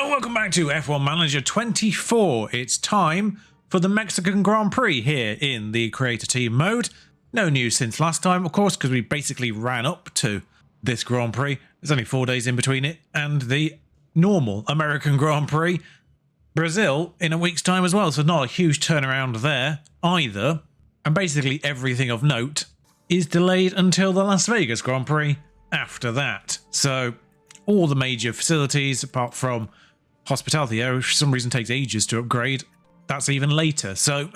Hello, welcome back to F1 Manager 24. It's time for the Mexican Grand Prix here in the creator team mode. No news since last time, of course, because we basically ran up to this Grand Prix. There's only 4 days in between it and the normal American Grand Prix. Brazil in a week's time as well, so not a huge turnaround there either. And basically everything of note is delayed until the Las Vegas Grand Prix after that. So all the major facilities, apart from hospitality, which for some reason takes ages to upgrade, that's even later. So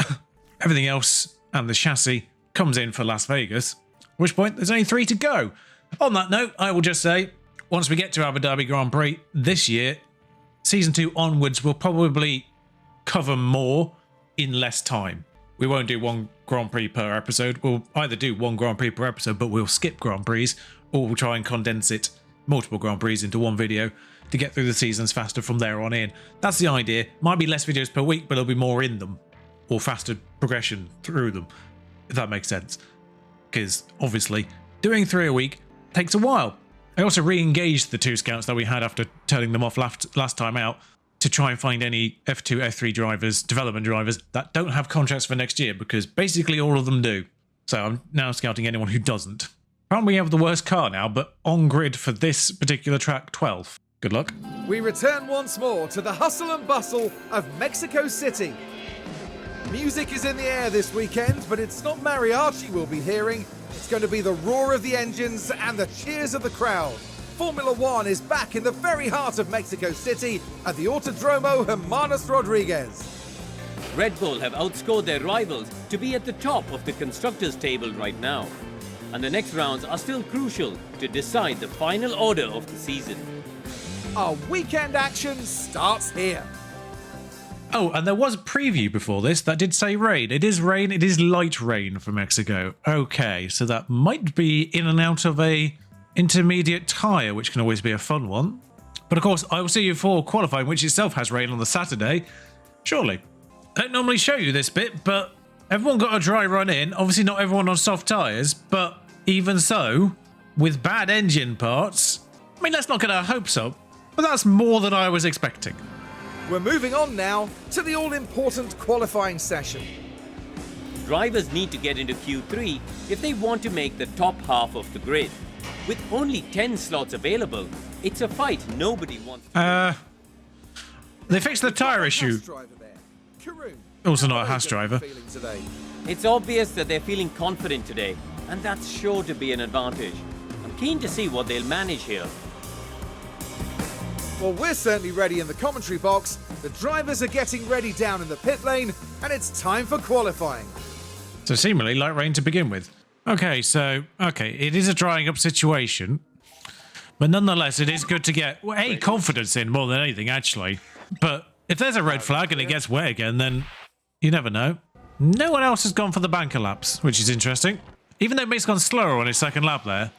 everything else and the chassis comes in for Las Vegas, at which point there's only 3 to go. On that note, I will just say, once we get to Abu Dhabi Grand Prix this year, Season 2 onwards will probably cover more in less time. We won't do one Grand Prix per episode. We'll either do one Grand Prix per episode, but we'll skip Grand Prix, or we'll try and condense it, multiple Grand Prix into one video to get through the seasons faster from there on in. That's the idea. Might be less videos per week, but there'll be more in them, or faster progression through them, if that makes sense. Because obviously doing 3 a week takes a while. I also re-engaged the 2 scouts that we had after turning them off last time out to try and find any F2, F3 drivers, development drivers, that don't have contracts for next year, because basically all of them do. So I'm now scouting anyone who doesn't. Apparently we have the worst car now, but on grid for this particular track, 12th. Good luck. We return once more to the hustle and bustle of Mexico City. Music is in the air this weekend, but it's not mariachi we'll be hearing. It's going to be the roar of the engines and the cheers of the crowd. Formula One is back in the very heart of Mexico City at the Autodromo Hermanos Rodriguez. Red Bull have outscored their rivals to be at the top of the constructors' table right now. And the next rounds are still crucial to decide the final order of the season. Our weekend action starts here. Oh, and there was a preview before this that did say rain. It is rain. It is light rain for Mexico. Okay, so that might be in and out of a intermediate tyre, which can always be a fun one. But of course, I will see you for qualifying, which itself has rain on the Saturday. Surely. I don't normally show you this bit, but everyone got a dry run in. Obviously not everyone on soft tyres, but even so, with bad engine parts, I mean, let's not get our hopes up, but that's more than I was expecting. We're moving on now to the all-important qualifying session. Drivers need to get into Q3 if they want to make the top half of the grid. With only 10 slots available, it's a fight nobody wants to They fixed the tyre issue. Also not a Haas driver. It's obvious that they're feeling confident today, and that's sure to be an advantage. I'm keen to see what they'll manage here. Well, we're certainly ready in the commentary box. The drivers are getting ready down in the pit lane, and it's time for qualifying. So seemingly light rain to begin with. Okay, it is a drying up situation, but nonetheless, it is good to get confidence in more than anything, actually. But if there's a red flag and it gets wet again, then you never know. No one else has gone for the banker laps, which is interesting. Even though Mick's gone slower on his second lap there,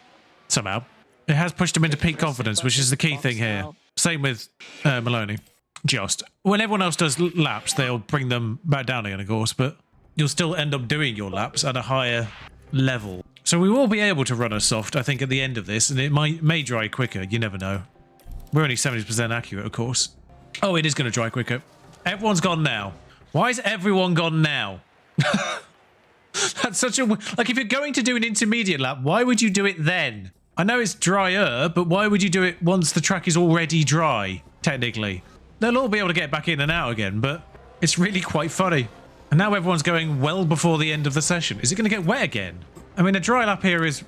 somehow, it has pushed him into peak confidence, which is the key thing here. Same with Maloney. Just when everyone else does laps, they'll bring them back down again, of course, but you'll still end up doing your laps at a higher level. So we will be able to run a soft, I think, at the end of this, and it may dry quicker. You never know. We're only 70% accurate, of course. Oh, it is going to dry quicker. Everyone's gone now. Why is everyone gone now? That's such a... Like, if you're going to do an intermediate lap, why would you do it then? I know it's drier, but why would you do it once the track is already dry, technically? They'll all be able to get back in and out again, but it's really quite funny. And now everyone's going well before the end of the session. Is it going to get wet again? I mean, a dry lap here is,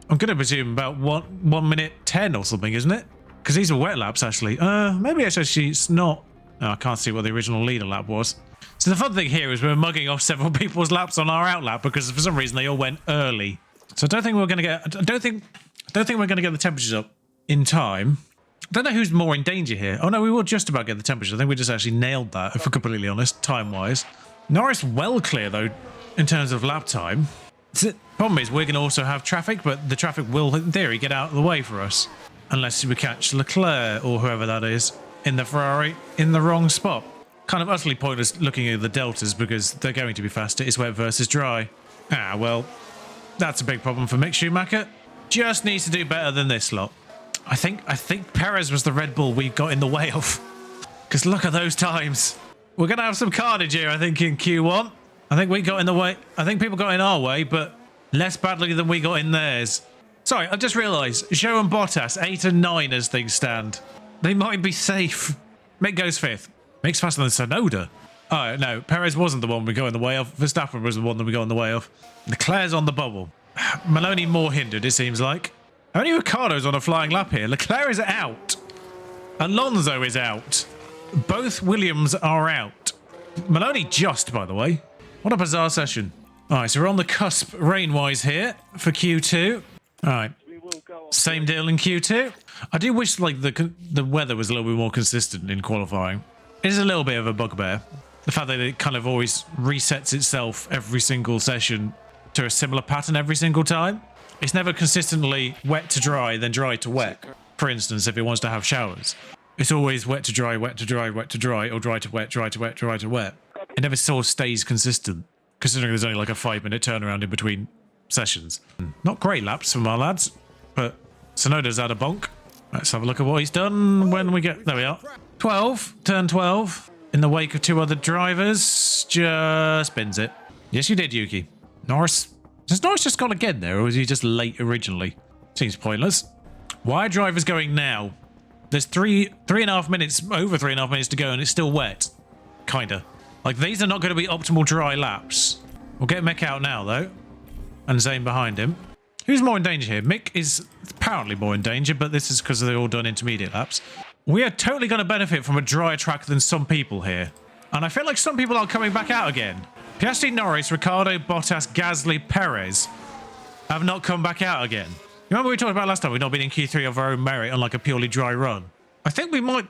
I'm going to presume, about 1 minute 10 or something, isn't it? Because these are wet laps, actually. Maybe it's not. Oh, I can't see what the original leader lap was. So the fun thing here is we're mugging off several people's laps on our out lap because for some reason they all went early. So I don't think we're going to get... I don't think we're going to get the temperatures up in time. I don't know who's more in danger here. Oh no, we will just about get the temperature. I think we just actually nailed that, if we're completely honest, time-wise. Norris well clear, though, in terms of lap time. The problem is we're going to also have traffic, but the traffic will, in theory, get out of the way for us. Unless we catch Leclerc, or whoever that is, in the Ferrari, in the wrong spot. Kind of utterly pointless looking at the deltas, because they're going to be faster. It's wet versus dry. Ah, well, that's a big problem for Mick Schumacher. Just needs to do better than this lot. I think Perez was the Red Bull we got in the way of. Because look at those times. We're going to have some carnage here, I think, in Q1. I think we got in the way. I think people got in our way, but less badly than we got in theirs. Sorry, I just realised. Zhou and Bottas, 8 and 9 as things stand. They might be safe. Mick goes 5th. Mick's faster than Tsunoda. Oh, no. Perez wasn't the one we got in the way of. Verstappen was the one that we got in the way of. Leclerc's on the bubble. Maloney more hindered, it seems like. Only Ricciardo's on a flying lap here. Leclerc is out. Alonso is out. Both Williams are out. Maloney just, by the way. What a bizarre session. All right, so we're on the cusp rain-wise here for Q2. All right. Same deal in Q2. I do wish like the weather was a little bit more consistent in qualifying. It is a little bit of a bugbear. The fact that it kind of always resets itself every single session to a similar pattern every single time. It's never consistently wet to dry, then dry to wet. For instance, if it wants to have showers. It's always wet to dry, wet to dry, wet to dry, or dry to wet, dry to wet, dry to wet. It never sort of stays consistent, considering there's only like a 5-minute turnaround in between sessions. Not great laps from our lads, but Tsunoda's had a bonk. Let's have a look at what he's done when we get... There we are. 12, turn 12. In the wake of 2 other drivers, just spins it. Yes, you did, Yuki. Norris. Has Norris just gone again there, or was he just late originally? Seems pointless. Why are drivers going now? There's three and a half minutes, over 3.5 minutes to go, and it's still wet. Kinda. Like, these are not going to be optimal dry laps. We'll get Mick out now, though. And Zane behind him. Who's more in danger here? Mick is apparently more in danger, but this is because they're all done intermediate laps. We are totally going to benefit from a drier track than some people here. And I feel like some people are coming back out again. Piastri, Norris, Ricciardo, Bottas, Gasly, Perez have not come back out again. You remember we talked about last time we've not been in Q3 of our own merit on like a purely dry run? I think we might,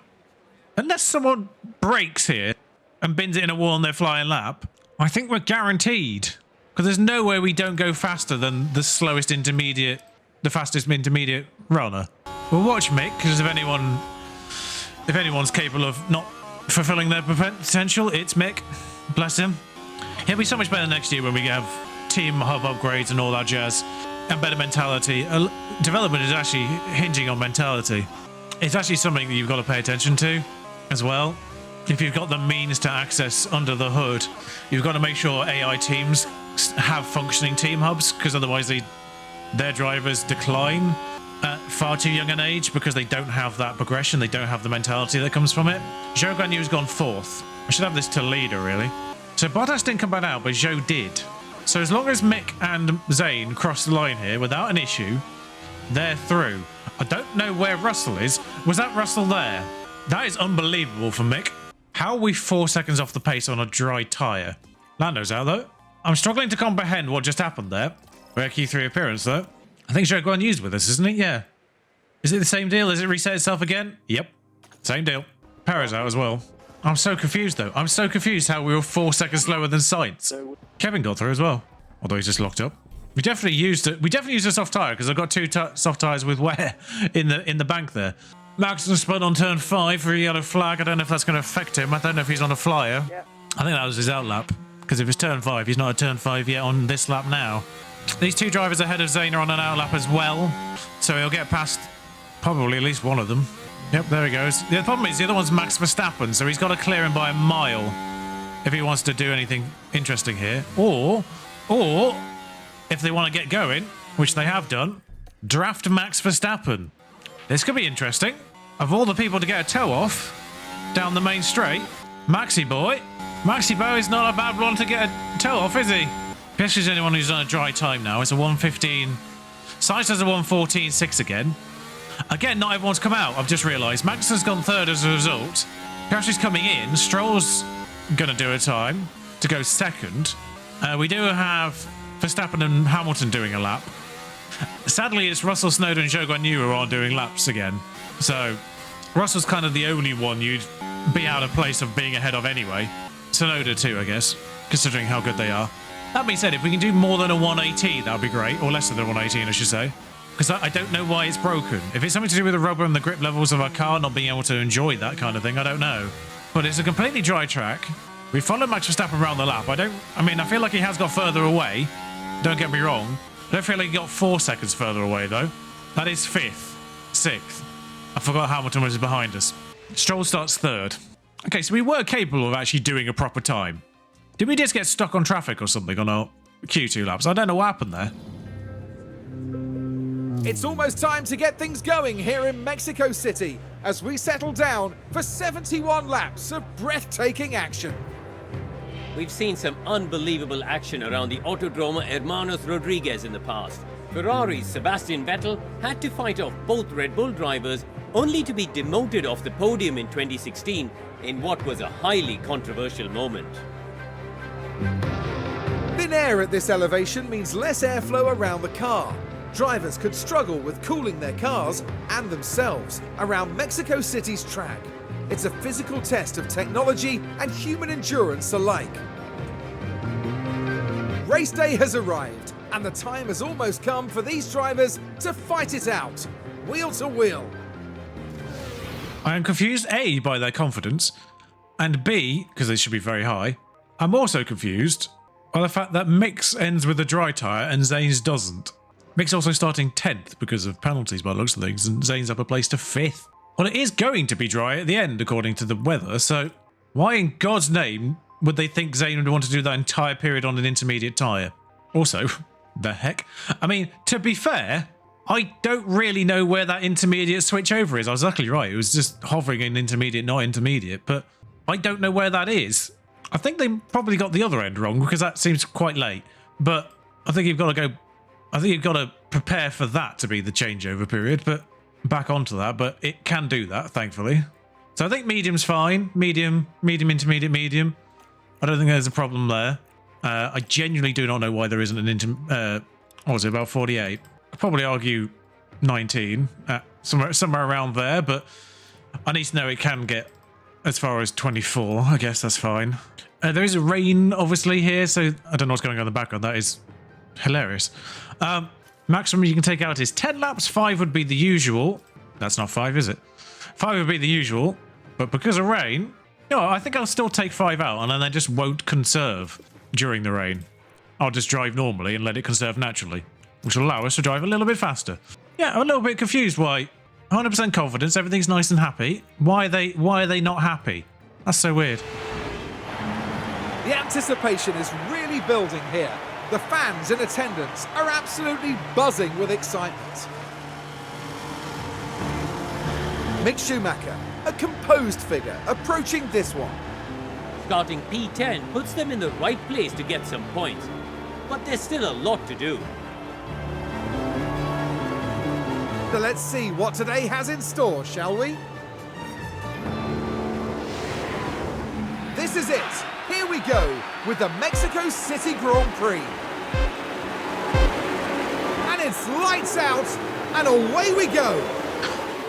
unless someone breaks here and bins it in a wall on their flying lap, I think we're guaranteed. Because there's no way we don't go faster than the slowest intermediate, the fastest intermediate runner. We'll watch Mick, because if anyone's capable of not fulfilling their potential, it's Mick. Bless him. He'll be so much better next year when we have team hub upgrades and all that jazz. And better mentality. Development is actually hinging on mentality. It's actually something that you've got to pay attention to as well. If you've got the means to access under the hood, you've got to make sure AI teams have functioning team hubs, because otherwise their drivers decline at far too young an age because they don't have that progression, they don't have the mentality that comes from it. Zhou Guanyu's gone 4th. I should have this to leader, really. So Bottas didn't come back out, but Zhou did. So as long as Mick and Zane cross the line here without an issue, they're through. I don't know where Russell is. Was that Russell there? That is unbelievable for Mick. How are we 4 seconds off the pace on a dry tyre? Lando's out, though. I'm struggling to comprehend what just happened there. Rare Q3 appearance, though. I think Zhou Guanyu's with us, isn't it? Yeah. Is it the same deal? Is it reset itself again? Yep. Same deal. Perez out as well. I'm so confused, though. I'm so confused how we were 4 seconds slower than Sainz. Kevin got through as well. Although he's just locked up. We definitely used it. We definitely used a soft tyre because I've got 2 soft tyres with wear in the bank there. Maxson spun on turn 5 for a yellow flag. I don't know if that's going to affect him. I don't know if he's on a flyer. Yeah. I think that was his out lap. Because if it's turn 5, he's not at turn 5 yet on this lap now. These 2 drivers ahead of Zane are on an out lap as well. So he'll get past probably at least one of them. Yep, there he goes. The problem is the other one's Max Verstappen, so he's got to clear him by a mile if he wants to do anything interesting here. Or if they want to get going, which they have done, draft Max Verstappen. This could be interesting. Of all the people to get a toe off down the main straight, Maxi Boy is not a bad one to get a toe off, is he? Piastri's the only one who's on a dry time now. It's a 1:15. Sainz has a 1:14.6 again. Again, not everyone's come out. I've just realised. Max has gone 3rd as a result. Piastri's coming in. Stroll's going to do a time to go 2nd. We do have Verstappen and Hamilton doing a lap. Sadly, it's Russell, Snowden and Zhou Guanyu who are doing laps again. So Russell's kind of the only one you'd be out of place of being ahead of anyway. Tsunoda too, I guess, considering how good they are. That being said, if we can do more than a 118, that would be great. Or less than a 118, I should say. Because I don't know why it's broken. If it's something to do with the rubber and the grip levels of our car not being able to enjoy that kind of thing, I don't know. But it's a completely dry track. We followed Max Verstappen around the lap. I feel like he has got further away. Don't get me wrong. I don't feel like he got 4 seconds further away, though. That is 5th. 6th. I forgot Hamilton was behind us. Stroll starts 3rd. Okay, so we were capable of actually doing a proper time. Did we just get stuck on traffic or something on our Q2 laps? I don't know what happened there. It's almost time to get things going here in Mexico City as we settle down for 71 laps of breathtaking action. We've seen some unbelievable action around the Autodromo Hermanos Rodriguez in the past. Ferrari's Sebastian Vettel had to fight off both Red Bull drivers only to be demoted off the podium in 2016 in what was a highly controversial moment. Thin air at this elevation means less airflow around the car. Drivers could struggle with cooling their cars and themselves around Mexico City's track. It's a physical test of technology and human endurance alike. Race day has arrived, and the time has almost come for these drivers to fight it out, wheel to wheel. I am confused, A, by their confidence, and B, because they should be very high, I'm also confused by the fact that Mick's ends with a dry tyre and Zane's doesn't. Mick's also starting 10th because of penalties by the looks of things, and Zane's up a place to 5th. Well, it is going to be dry at the end, according to the weather, so why in God's name would they think Zane would want to do that entire period on an intermediate tyre? Also, the heck? I mean, to be fair, I don't really know where that intermediate switch over is. I was luckily right. It was just hovering in intermediate, not intermediate, but I don't know where that is. I think they probably got the other end wrong because that seems quite late, but I think you've got to go... I think you've got to prepare for that to be the changeover period, but back onto that, but it can do that, thankfully. So I think medium's fine. Medium, intermediate, medium. I don't think there's a problem there. I genuinely do not know why there isn't an what was it, about 48? I'd probably argue 19, somewhere around there, but I need to know it can get as far as 24. I guess that's fine. There is a rain, obviously, here, so I don't know what's going on in the background. That is hilarious. Maximum you can take out is 10 laps. 5 would be the usual. That's not 5, is it? 5 would be the usual, but because of rain, you know, I think I'll still take 5 out, and then I just won't conserve during the rain. I'll just drive normally and let it conserve naturally, which will allow us to drive a little bit faster. Yeah, I'm a little bit confused why 100% confidence, everything's nice and happy. Why are they not happy? That's so weird. The anticipation is really building here. The fans in attendance are absolutely buzzing with excitement. Mick Schumacher, a composed figure, approaching this one. Starting P10 puts them in the right place to get some points, but there's still a lot to do. So let's see what today has in store, shall we? This is it. Here we go with the Mexico City Grand Prix. And it's lights out and away we go.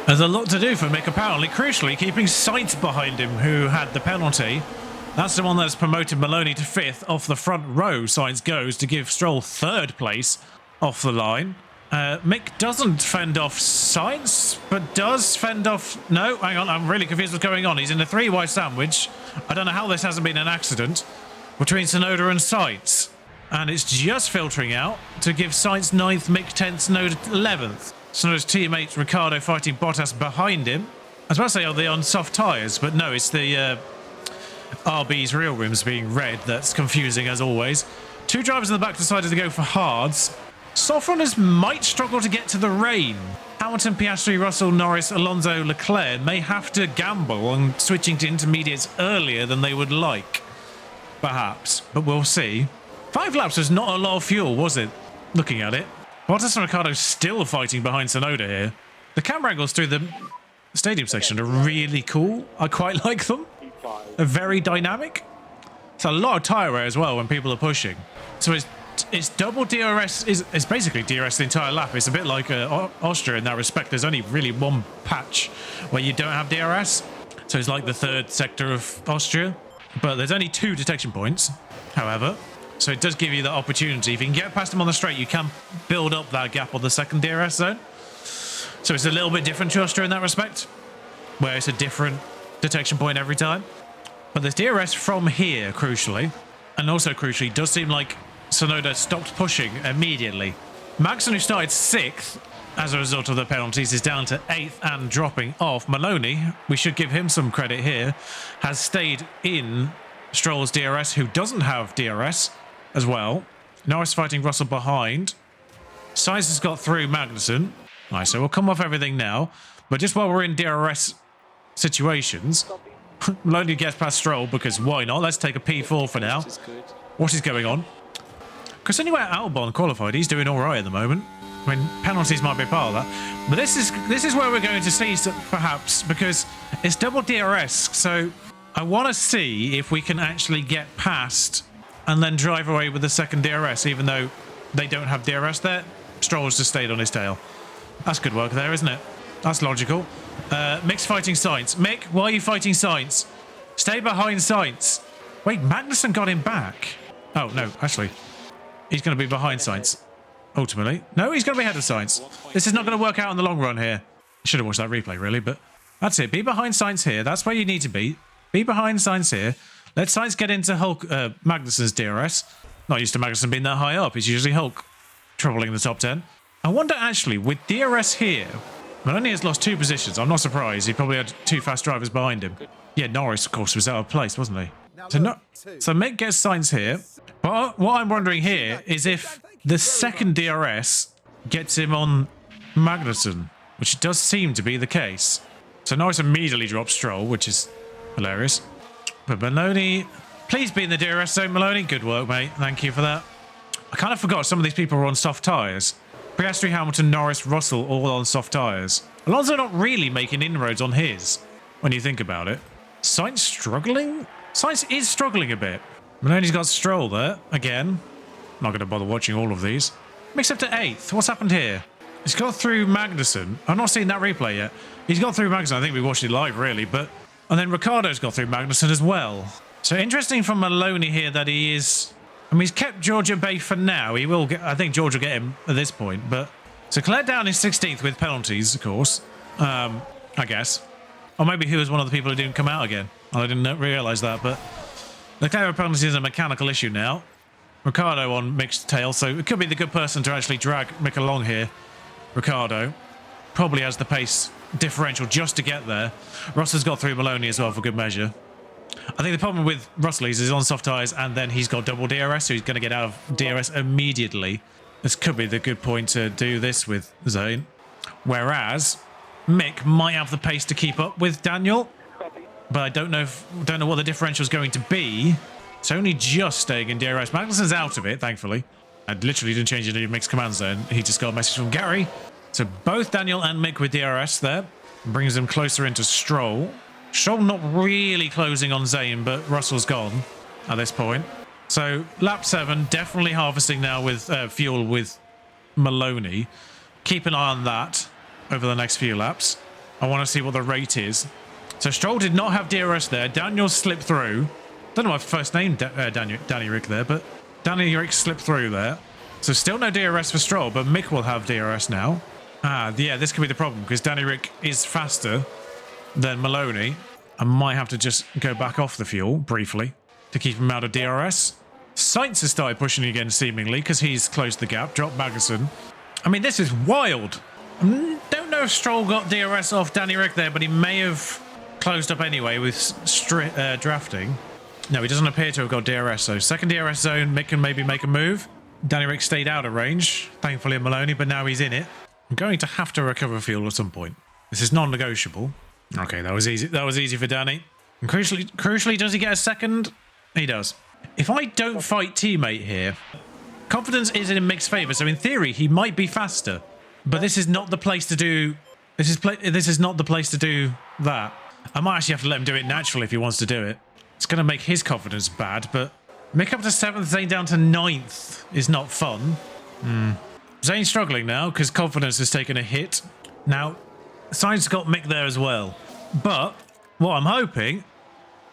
There's a lot to do for Mick, apparently. Crucially, keeping Sainz behind him, who had the penalty. That's the one that's promoted Maloney to 5th off the front row. Sainz goes to give Stroll 3rd place off the line. Mick doesn't fend off Sainz, but does fend off... No, hang on, I'm really confused what's going on. He's in a 3-wide sandwich. I don't know how this hasn't been an accident between Tsunoda and Sainz. And it's just filtering out to give Sainz 9th, Mick 10th, Tsunoda 11th. Tsunoda's teammate Ricciardo fighting Bottas behind him. I was about to say, are they on soft tyres? But no, it's the RB's real rims being red that's confusing as always. 2 drivers in the back decided to go for hards. Soft runners might struggle to get to the rain. Hamilton, Piastri, Russell, Norris, Alonso, Leclerc may have to gamble on switching to intermediates earlier than they would like. Perhaps, but we'll see. 5 laps was not a lot of fuel, was it? Looking at it. Bottas and Ricciardo still fighting behind Tsunoda here. The camera angles through the stadium section are really cool. I quite like them. They're very dynamic. It's a lot of tyre wear as well when people are pushing. So it's double DRS. It's basically DRS the entire lap. It's a bit like Austria in that respect. There's only really one patch where you don't have DRS. So it's like the 3rd sector of Austria. But there's only 2 detection points, however. So it does give you the opportunity. If you can get past them on the straight, you can build up that gap on the 2nd DRS zone. So it's a little bit different to Austria in that respect, where it's a different detection point every time. But there's DRS from here, crucially. And also crucially, does seem like Tsunoda stopped pushing immediately. Maxon, who started 6th, as a result of the penalties, is down to 8th and dropping off. Maloney, we should give him some credit here, has stayed in Stroll's DRS, who doesn't have DRS as well. Norris fighting Russell behind. Sainz has got through Magnussen. Alright, so we'll come off everything now. But just while we're in DRS situations, Maloney gets past Stroll because why not? Let's take a P4 for now. What is going on? Because anyway, Albon qualified, he's doing all right at the moment. I mean, penalties might be part of that. But this is where we're going to see perhaps, because it's double DRS. So I want to see if we can actually get past and then drive away with the second DRS, even though they don't have DRS there. Stroll's just stayed on his tail. That's good work there, isn't it? That's logical. Mick's fighting Sainz. Mick, why are you fighting Sainz? Stay behind Sainz. Wait, Magnussen got him back. Oh, no, actually. He's going to be behind Sainz. Ultimately. No, he's going to be ahead of Sainz. This is not going to work out in the long run here. Should have watched that replay, really, but that's it. Be behind Sainz here. That's where you need to be. Be behind Sainz here. Let Sainz get into Magnussen's DRS. Not used to Magnussen being that high up. He's usually Hulk troubling the top 10. I wonder, actually, with DRS here, Maloney has lost 2 positions. I'm not surprised. He probably had 2 fast drivers behind him. Yeah, Norris, of course, was out of place, wasn't he? So Mick gets Sainz here. But what I'm wondering here is if the second DRS gets him on Magnussen, which does seem to be the case. So Norris immediately drops Stroll, which is hilarious. But Maloney, please be in the DRS zone, Maloney. Good work, mate. Thank you for that. I kind of forgot some of these people were on soft tyres. Piastri, Hamilton, Norris, Russell, all on soft tyres. Alonso not really making inroads on his, when you think about it. Sainz struggling? Sainz is struggling a bit. Maloney's got Stroll there, again. Not going to bother watching all of these. Mixed up to 8th. What's happened here? He's got through Magnussen. I've not seen that replay yet. He's got through Magnussen. I think we watched it live, really. But and then Ricciardo's got through Magnussen as well. So interesting from Maloney here that he is... I mean, he's kept George at bay for now. He will get... I think George will get him at this point. But so Leclerc down is 16th with penalties, of course. I guess. Or maybe he was one of the people who didn't come out again. I didn't realise that, but... Leclerc with penalties is a mechanical issue now. Ricciardo on mixed tail, so it could be the good person to actually drag Mick along here. Ricciardo probably has the pace differential just to get there. Russell's got through Maloney as well for good measure. I think the problem with Russell is he's on soft tyres and then he's got double DRS, so he's going to get out of DRS immediately. This could be the good point to do this with Zane. Whereas Mick might have the pace to keep up with Daniel, but I don't know what the differential is going to be. It's only just staying in DRS. Magnussen's out of it, thankfully. I literally didn't change any of Mick's commands there. He just got a message from Gary. So both Daniel and Mick with DRS there. Brings them closer into Stroll. Stroll not really closing on Zane, but Russell's gone at this point. So lap 7, definitely harvesting now with fuel with Maloney. Keep an eye on that over the next few laps. I want to see what the rate is. So Stroll did not have DRS there. Daniel slipped through. Don't know my first name, Danny Rick there, but Danny Rick slipped through there. So still no DRS for Stroll, but Mick will have DRS now. Yeah, this could be the problem because Danny Rick is faster than Maloney. I might have to just go back off the fuel briefly to keep him out of DRS. Sainz has started pushing again seemingly because he's closed the gap, dropped Magnussen. I mean, this is wild. I don't know if Stroll got DRS off Danny Rick there, but he may have closed up anyway with drafting. No, he doesn't appear to have got DRS, so second DRS zone, Mick can maybe make a move. Danny Rick stayed out of range, thankfully in Maloney, but now he's in it. I'm going to have to recover fuel at some point. This is non-negotiable. Okay, that was easy. That was easy for Danny. And crucially, does he get a second? He does. If I don't fight teammate here, confidence is in Mick's favour, so in theory, he might be faster. But this is not the place to do... This is not the place to do that. I might actually have to let him do it naturally if he wants to do it. It's going to make his confidence bad, but Mick up to 7th, Zane down to 9th is not fun. Zane's struggling now because confidence has taken a hit. Now, Sainz got Mick there as well. But what I'm hoping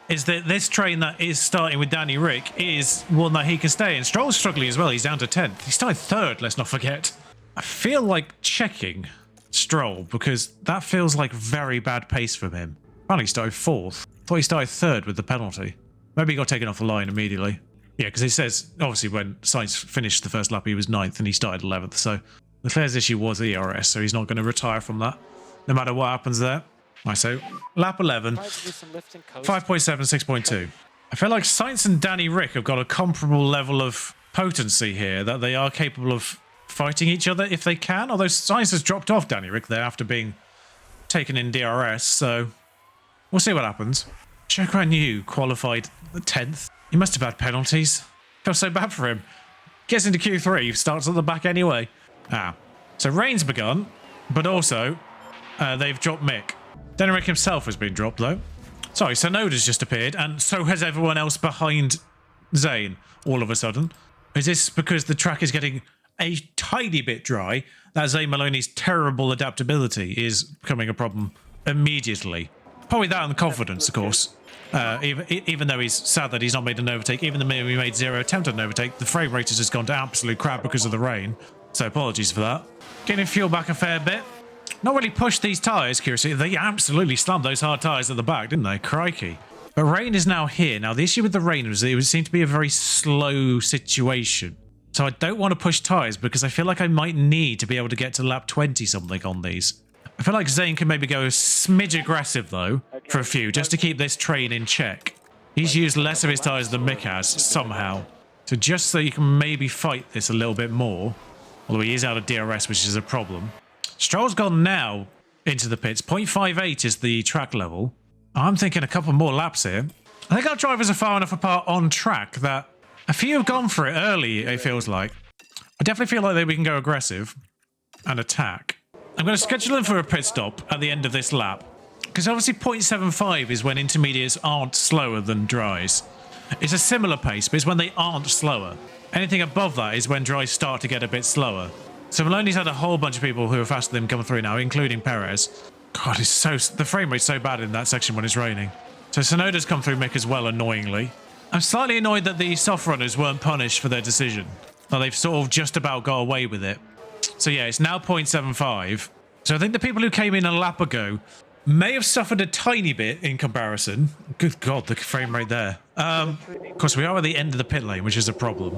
is that this train that is starting with Danny Rick is one that he can stay in. Stroll's struggling as well. He's down to 10th. He started 3rd, let's not forget. I feel like checking Stroll because that feels like very bad pace from him. Apparently he started 4th. Thought he started 3rd with the penalty. Maybe he got taken off the line immediately. Yeah, because it says, obviously, when Sainz finished the first lap, he was 9th and he started 11th. So Leclerc's issue was ERS, so he's not going to retire from that, no matter what happens there. Right, so lap 11, 5.7, 6.2. I feel like Sainz and Danny Rick have got a comparable level of potency here, that they are capable of fighting each other if they can, although Sainz has dropped off Danny Rick there after being taken in DRS, so we'll see what happens. Chokran Yu qualified 10th. He must have had penalties. Felt so bad for him. Gets into Q3, starts at the back anyway. So rain's begun, but also they've dropped Mick. Danny Rick himself has been dropped though. Sorry, Sonoda's just appeared, and so has everyone else behind Zane all of a sudden. Is this because the track is getting a tiny bit dry that Zane Maloney's terrible adaptability is becoming a problem immediately? Probably that and confidence, of course. Even though he's sad that he's not made an overtake, even though he made 0 attempt at an overtake, the frame rate has just gone to absolute crap because of the rain. So apologies for that. Getting fuel back a fair bit. Not really pushed these tyres, curiously. They absolutely slammed those hard tyres at the back, didn't they? Crikey. But rain is now here. Now, the issue with the rain was it seemed to be a very slow situation. So I don't want to push tyres because I feel like I might need to be able to get to lap 20 something on these. I feel like Zane can maybe go a smidge aggressive, though, for a few, just to keep this train in check. He's used less of his tyres than Mick has, somehow. So just so you can maybe fight this a little bit more. Although he is out of DRS, which is a problem. Stroll's gone now into the pits. 0.58 is the track level. I'm thinking a couple more laps here. I think our drivers are far enough apart on track that a few have gone for it early, it feels like. I definitely feel like we can go aggressive and attack. I'm going to schedule in for a pit stop at the end of this lap. Because obviously 0.75 is when intermediates aren't slower than dries. It's a similar pace, but it's when they aren't slower. Anything above that is when dries start to get a bit slower. So Maloney's had a whole bunch of people who are faster than him come through now, including Perez. God, the frame rate's so bad in that section when it's raining. So Sonoda's come through Mick as well, annoyingly. I'm slightly annoyed that the soft runners weren't punished for their decision. That they've sort of just about got away with it. So yeah, it's now 0.75. So I think the people who came in a lap ago may have suffered a tiny bit in comparison. Good God, the frame rate there. Of course, we are at the end of the pit lane, which is a problem.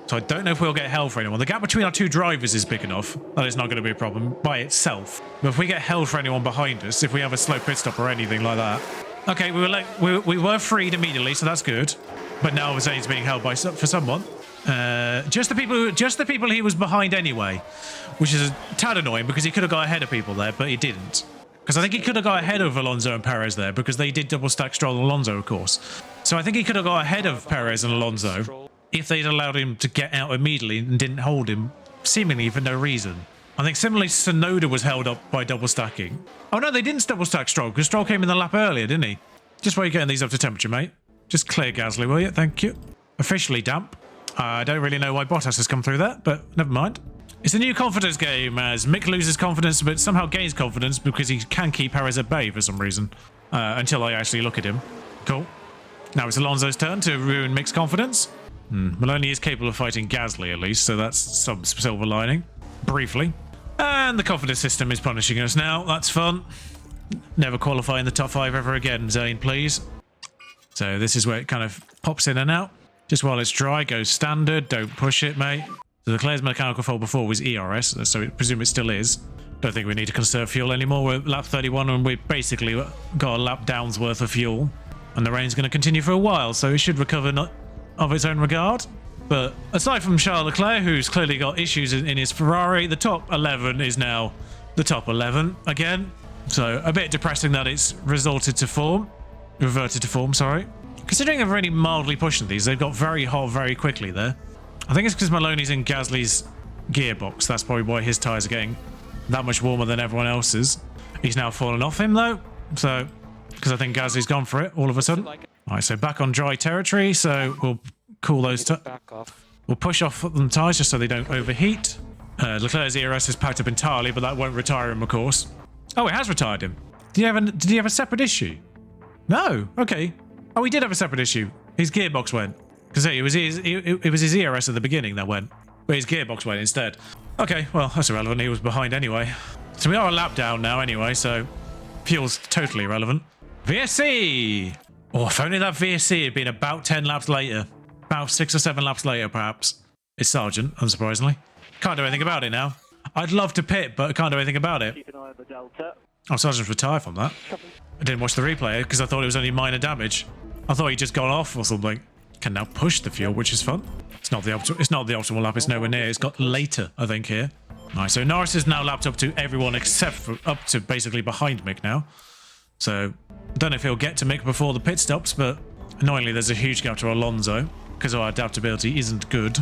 So I don't know if we'll get held for anyone. The gap between our two drivers is big enough. That is not going to be a problem by itself. But if we get held for anyone behind us, if we have a slow pit stop or anything like that. Okay, we were freed immediately, so that's good. But now Zane's being held by for someone. Just the people he was behind anyway, which is a tad annoying because he could have got ahead of people there, but he didn't. Because I think he could have got ahead of Alonso and Perez there because they did double stack Stroll and Alonso, of course. So I think he could have got ahead of Perez and Alonso if they'd allowed him to get out immediately and didn't hold him, seemingly for no reason. I think similarly Tsunoda was held up by double stacking. Oh no, they didn't double stack Stroll because Stroll came in the lap earlier, didn't he? Just while you're getting these up to temperature, mate. Just clear Gasly, will you? Thank you. Officially damp. I don't really know why Bottas has come through that, but never mind. It's a new confidence game as Mick loses confidence but somehow gains confidence because he can keep Perez at bay for some reason. Until I actually look at him. Cool. Now it's Alonso's turn to ruin Mick's confidence. Maloney is capable of fighting Gasly at least, so that's some silver lining. Briefly. And the confidence system is punishing us now. That's fun. Never qualify in the top 5 ever again, Zane, please. So this is where it kind of pops in and out. Just while it's dry, go standard. Don't push it, mate. So Leclerc's mechanical fault before was ERS, so I presume it still is. Don't think we need to conserve fuel anymore. We're at lap 31 and we've basically got a lap down's worth of fuel. And the rain's going to continue for a while, so it should recover not of its own regard. But aside from Charles Leclerc, who's clearly got issues in his Ferrari, the top 11 is now the top 11 again. So a bit depressing that it's reverted to form, sorry. Considering they're really mildly pushing these, they've got very hot very quickly there. I think it's because Maloney's in Gasly's gearbox. That's probably why his tyres are getting that much warmer than everyone else's. He's now fallen off him though, so because I think Gasly's gone for it all of a sudden. All right, so back on dry territory, so we'll cool those. We'll push off the tyres just so they don't overheat. Leclerc's ERS is packed up entirely, but that won't retire him, of course. Oh, it has retired him. Did he have a separate issue? No. Okay. Oh, he did have a separate issue. His gearbox went. Because it was his ERS at the beginning that went, but his gearbox went instead. Okay, well, that's irrelevant. He was behind anyway. So we are a lap down now anyway, so fuel's totally irrelevant. VSC! Oh, if only that VSC had been about 10 laps later. About 6 or 7 laps later, perhaps. It's Sargent, unsurprisingly. Can't do anything about it now. I'd love to pit, but I can't do anything about it. Keep an eye on the delta. Oh, so I just retire from that. I didn't watch the replay because I thought it was only minor damage. I thought he just got off or something. Can now push the fuel, which is fun. It's not the optimal lap. It's nowhere near. It's got later, I think, here. Nice. So Norris is now lapped up to everyone except for up to basically behind Mick now. So I don't know if he'll get to Mick before the pit stops, but annoyingly there's a huge gap to Alonso because our adaptability isn't good.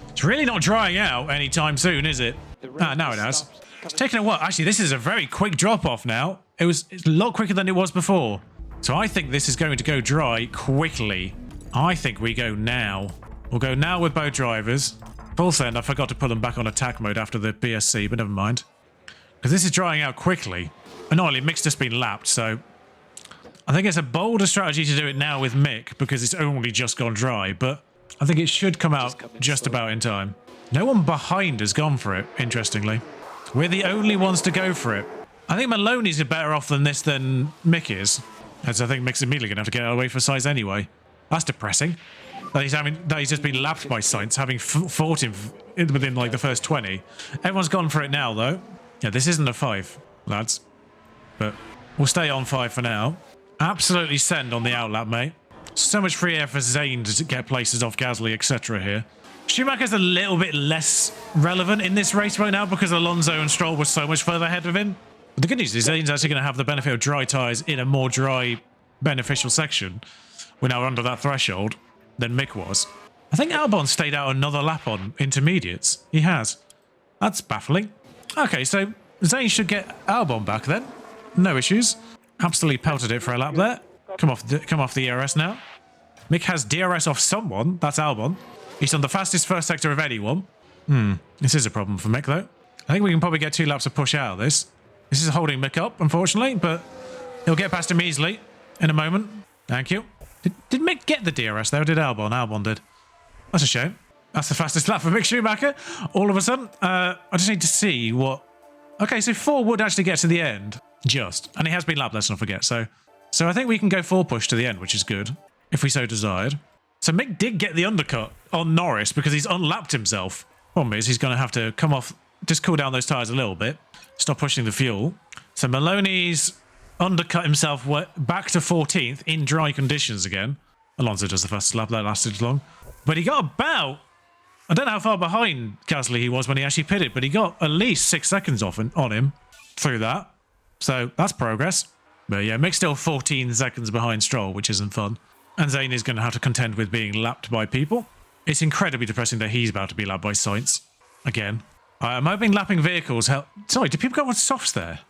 It's really not drying out anytime soon, is it? Ah, now it has. It's taken a while. Actually, this is a very quick drop-off now. It's a lot quicker than it was before. So I think this is going to go dry quickly. I think we go now. We'll go now with both drivers. Full send. I forgot to put them back on attack mode after the BSC, but never mind. Because this is drying out quickly. Annoyingly, Mick's just been lapped, so I think it's a bolder strategy to do it now with Mick because it's only just gone dry, but I think it should come out just about in time. No one behind has gone for it, interestingly. We're the only ones to go for it. I think Maloney's better off than this than Mick is, as I think Mick's immediately going to have to get away for size anyway. That's depressing. That he's just been lapped by Sainz, having fought him within like the first 20. Everyone's gone for it now, though. Yeah, this isn't a 5, lads. But we'll stay on 5 for now. Absolutely send on the outlap, mate. So much free air for Zane to get places off Gasly, etc. here. Schumacher's a little bit less relevant in this race right now because Alonso and Stroll were so much further ahead of him. But the good news is Zane's actually going to have the benefit of dry tyres in a more dry, beneficial section. We're now under that threshold than Mick was. I think Albon stayed out another lap on intermediates. He has. That's baffling. Okay, so Zane should get Albon back then. No issues. Absolutely pelted it for a lap there. Come off the ERS now. Mick has DRS off someone. That's Albon. He's on the fastest first sector of anyone. This is a problem for Mick, though. I think we can probably get 2 laps of push out of this. This is holding Mick up, unfortunately, but he'll get past him easily in a moment. Thank you. Did Mick get the DRS there, or did Albon? Albon did. That's a shame. That's the fastest lap for Mick Schumacher. All of a sudden. I just need to see what... Okay, so 4 would actually get to the end. Just. And he has been lapped, let's not forget. So I think we can go 4 push to the end, which is good, if we so desired. So Mick did get the undercut on Norris because he's unlapped himself. Problem is, he's going to have to come off, just cool down those tyres a little bit, stop pushing the fuel. So Maloney's undercut himself back to 14th in dry conditions again. Alonso does the fastest lap, that lasted long. But he got about, I don't know how far behind Gasly he was when he actually pitted, but he got at least 6 seconds off on him through that. So that's progress. But yeah, Mick's still 14 seconds behind Stroll, which isn't fun. And Zane is going to have to contend with being lapped by people. It's incredibly depressing that he's about to be lapped by Sainz. Again. I'm hoping lapping vehicles help. Sorry, do people go on softs there?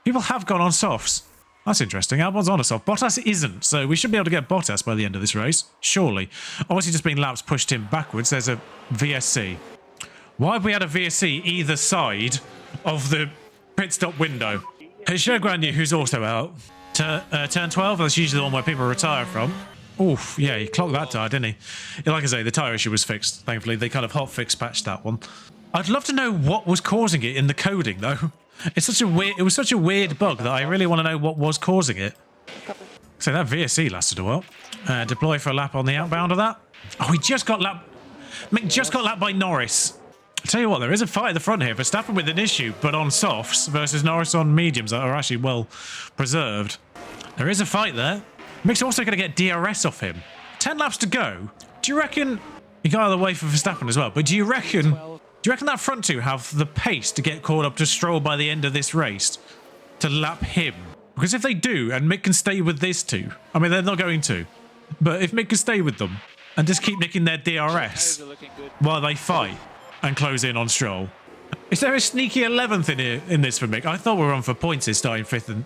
People have gone on softs. That's interesting. Albon's on a soft. Bottas isn't, so we should be able to get Bottas by the end of this race. Surely. Obviously just being laps pushed him backwards. There's a VSC. Why have we had a VSC either side of the pit stop window? It's Granier, who's also out. Turn 12, that's usually the one where people retire from. Oof, yeah, he clocked that tire, didn't he? Like I say, the tyre issue was fixed, thankfully. They kind of hot fix patched that one. I'd love to know what was causing it in the coding, though. It was such a weird bug that I really want to know what was causing it. So that VSC lasted a while. Deploy for a lap on the outbound of that. Oh, he just got lapped. Mick just got lapped by Norris. I tell you what, there is a fight at the front here. Verstappen with an issue, but on softs versus Norris on mediums that are actually well preserved. There is a fight there. Mick's also going to get DRS off him. 10 laps to go. Do you reckon... He got out of the way for Verstappen as well, but do you reckon that front two have the pace to get caught up to Stroll by the end of this race to lap him? Because if they do, and Mick can stay with these two... I mean, they're not going to. But if Mick can stay with them and just keep nicking their DRS while they fight and close in on Stroll. Is there a sneaky 11th in here in this for Mick? I thought we were on for points this starting 5th and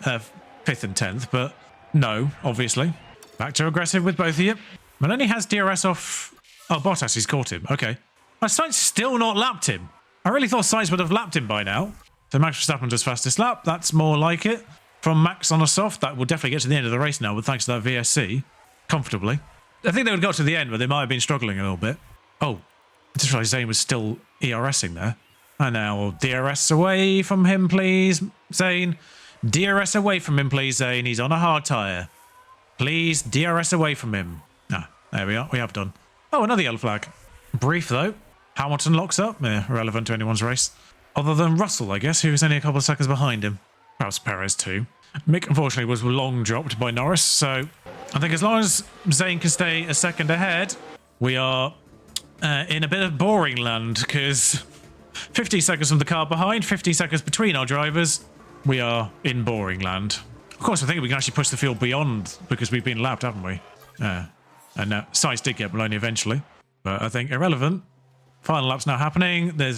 10th, but no, obviously. Back to aggressive with both of you. Maloney has DRS off... Oh, Bottas, he's caught him. Okay. Sainz still not lapped him. I really thought Sainz would have lapped him by now. So Max Verstappen does fastest lap. That's more like it. From Max on a soft, that will definitely get to the end of the race now, but thanks to that VSC. Comfortably. I think they would have got to the end, but they might have been struggling a little bit. Oh. I just realised Zane was still ERSing there. And now DRS away from him, please, Zane. DRS away from him, please, Zane. He's on a hard tyre. Please, DRS away from him. Ah, there we are. We have done. Oh, another yellow flag. Brief, though. Hamilton locks up. Yeah, irrelevant to anyone's race. Other than Russell, I guess, who was only a couple of seconds behind him. Perhaps Perez too. Mick, unfortunately, was long dropped by Norris, so I think as long as Zane can stay a second ahead, we are in a bit of boring land, because 50 seconds from the car behind, 50 seconds between our drivers, we are in boring land. Of course, I think we can actually push the field beyond, because we've been lapped, haven't we? And Sainz did get Bologna eventually, but I think irrelevant. Final lap's now happening. I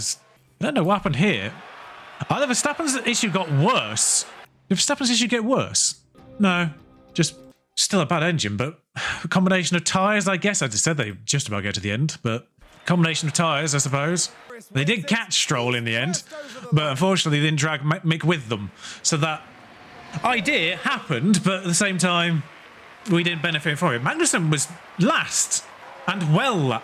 don't know what happened here. Either Verstappen's issue got worse. Did Verstappen's issue get worse? No, just still a bad engine, but a combination of tyres, I guess. I just said they just about get to the end, but combination of tyres, I suppose. They did catch Stroll in the end, but unfortunately they didn't drag Mick with them. So that idea happened, but at the same time, we didn't benefit from it. Magnussen was last, and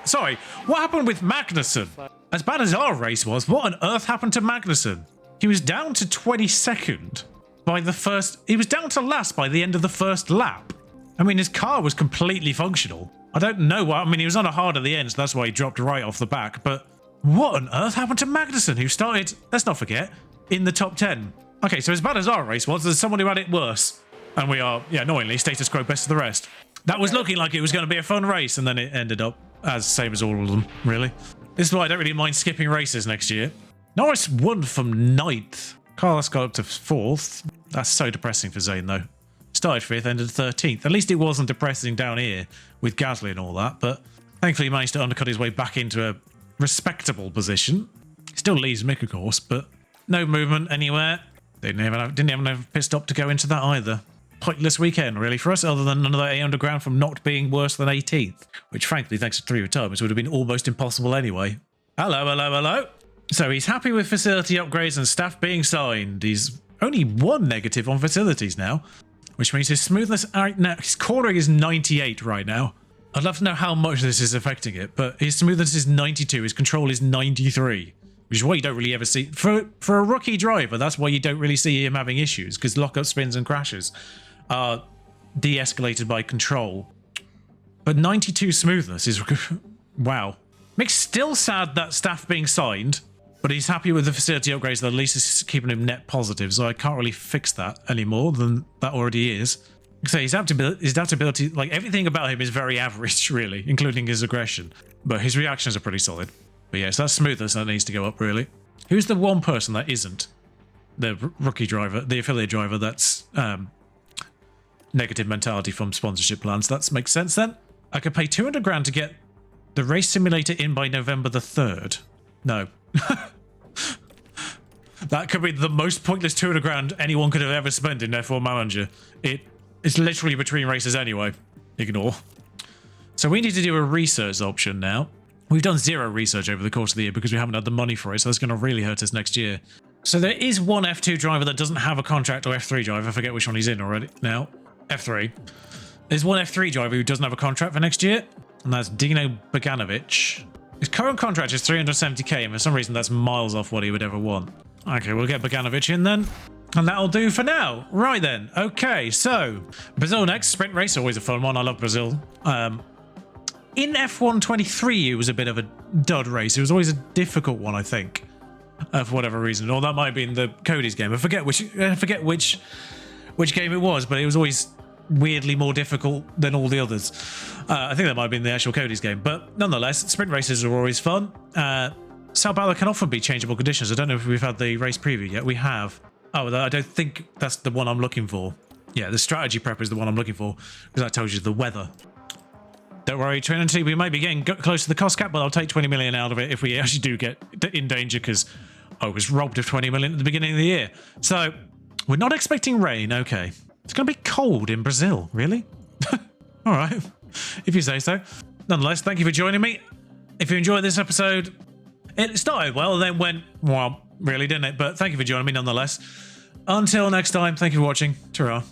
sorry, what happened with Magnussen? As bad as our race was, what on earth happened to Magnussen? He was down to 22nd by the first... He was down to last by the end of the first lap. I mean, his car was completely functional. I don't know what... I mean, he was on a hard at the end, so that's why he dropped right off the back. But what on earth happened to Magnussen, who started, let's not forget, in the top 10? Okay, so as bad as our race was, there's someone who had it worse. And we are, yeah, annoyingly, status quo best of the rest. That was looking like it was going to be a fun race, and then it ended up as same as all of them, really. This is why I don't really mind skipping races next year. Norris won from 9th. Carlos got up to 4th. That's so depressing for Zane, though. Started 5th, ended 13th. At least it wasn't depressing down here with Gasly and all that, but thankfully he managed to undercut his way back into a respectable position. Still leaves Mick, of course, but no movement anywhere. Didn't even have enough pit stop to go into that either. Pointless weekend, really, for us, other than another 800 grand from not being worse than 18th, which, frankly, thanks to 3 retirements, would have been almost impossible anyway. Hello. So he's happy with facility upgrades and staff being signed. He's only 1 negative on facilities now, which means his smoothness... his cornering is 98 right now. I'd love to know how much this is affecting it, but his smoothness is 92, his control is 93. Which is why you don't really ever see... For a rookie driver, that's why you don't really see him having issues, because lockup spins and crashes are de-escalated by control. But 92 smoothness is... wow. Mick's still sad that staff being signed, but he's happy with the facility upgrades that at least is keeping him net positive, so I can't really fix that any more than that already is. So his adaptability, like everything about him is very average, really, including his aggression. But his reactions are pretty solid. But yes, that's smoothness that needs to go up, really. Who's the one person that isn't? The rookie driver, the affiliate driver that's negative mentality from sponsorship plans. That makes sense then. I could pay 200 grand to get the race simulator in by November the 3rd. No. That could be the most pointless 200 grand anyone could have ever spent in F1 Manager. It's literally between races anyway. Ignore. So we need to do a research option now. We've done 0 research over the course of the year because we haven't had the money for it, so that's going to really hurt us next year. So there is one F2 driver that doesn't have a contract, or F3 driver, I forget which one he's in already now. F3. There's one F3 driver who doesn't have a contract for next year, and that's Dino Bogdanovic. His current contract is 370k, and for some reason that's miles off what he would ever want. Okay, we'll get Bogdanovic in then. And that'll do for now. Right then. Okay, so Brazil next. Sprint race, always a fun one. I love Brazil. In F1 23, it was a bit of a dud race. It was always a difficult one, I think, for whatever reason. Or that might have been the Cody's game. I forget which game it was, but it was always weirdly more difficult than all the others. I think that might have been the actual Cody's game. But nonetheless, sprint races are always fun. Sao Paulo can often be changeable conditions. I don't know if we've had the race preview yet. We have. Oh, I don't think that's the one I'm looking for. Yeah, the strategy prep is the one I'm looking for, because that tells you the weather. Don't worry, Trinity, we might be getting close to the cost cap, but I'll take 20 million out of it if we actually do get in danger, because I was robbed of 20 million at the beginning of the year. So, we're not expecting rain, okay. It's going to be cold in Brazil, really? All right, if you say so. Nonetheless, thank you for joining me. If you enjoyed this episode, it started well and then went, well, really, didn't it? But thank you for joining me nonetheless. Until next time, thank you for watching. Ta-ra.